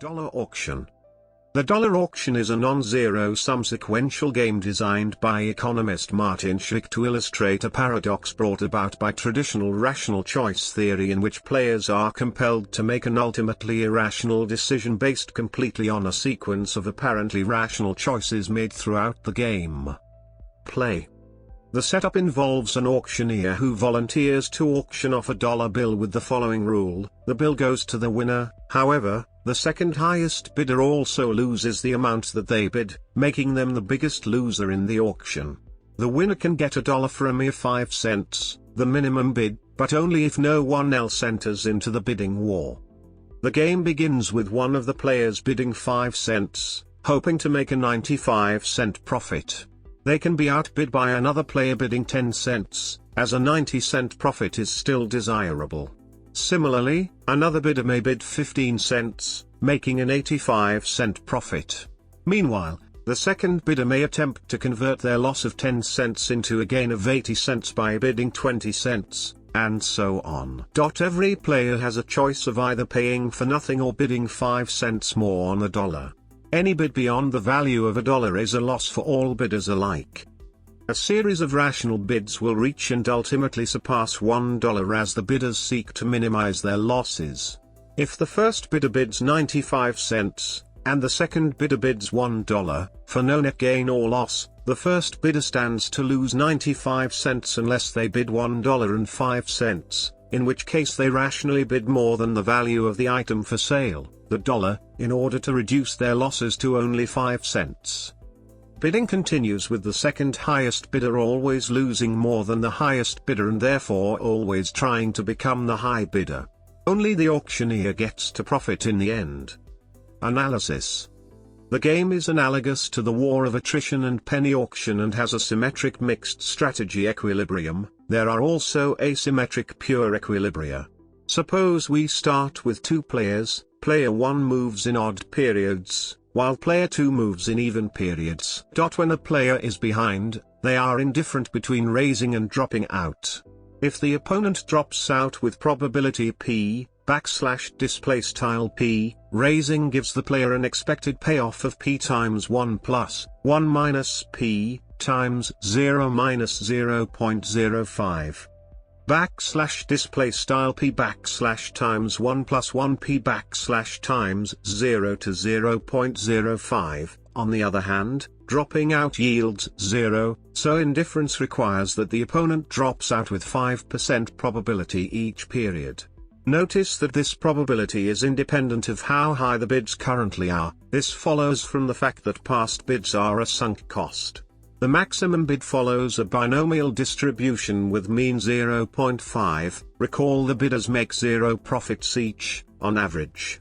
Dollar auction. The dollar auction is a non-zero-sum sequential game designed by economist Martin Shubik to illustrate a paradox brought about by traditional rational choice theory, in which players are compelled to make an ultimately irrational decision based completely on a sequence of apparently rational choices made throughout the game. Play. The setup involves an auctioneer who volunteers to auction off a dollar bill with the following rule: the bill goes to the winner. However, the second highest bidder also loses the amount that they bid, making them the biggest loser in the auction. The winner can get a dollar for a mere 5 cents, the minimum bid, but only if no one else enters into the bidding war. The game begins with one of the players bidding 5 cents, hoping to make a 95-cent profit. They can be outbid by another player bidding 10 cents, as a 90-cent profit is still desirable. Similarly, another bidder may bid 15 cents, making an 85-cent profit. Meanwhile, the second bidder may attempt to convert their loss of 10 cents into a gain of 80 cents by bidding 20 cents, and so on. Every player has a choice of either paying for nothing or bidding 5 cents more on a dollar. Any bid beyond the value of a dollar is a loss for all bidders alike. A series of rational bids will reach and ultimately surpass $1 as the bidders seek to minimize their losses. If the first bidder bids 95 cents, and the second bidder bids $1, for no net gain or loss, the first bidder stands to lose 95 cents unless they bid $1.05, in which case they rationally bid more than the value of the item for sale, the dollar, in order to reduce their losses to only 5 cents. Bidding continues with the second highest bidder always losing more than the highest bidder and therefore always trying to become the high bidder. Only the auctioneer gets to profit in the end. Analysis. The game is analogous to the war of attrition and penny auction and has a symmetric mixed strategy equilibrium. There are also asymmetric pure equilibria. Suppose we start with two players. Player 1 moves in odd periods, while player 2 moves in even periods. When a player is behind, they are indifferent between raising and dropping out. If the opponent drops out with probability P, \displaystyle P, raising gives the player an expected payoff of P times 1 plus 1 minus P times 0 minus 0.05. \displaystyle P times 1 plus 1 P times 0 to 0.05. On the other hand, dropping out yields 0, so indifference requires that the opponent drops out with 5% probability each period. Notice that this probability is independent of how high the bids currently are. This follows from the fact that past bids are a sunk cost. The maximum bid follows a binomial distribution with mean 0.5. Recall the bidders make 0 profits each, on average.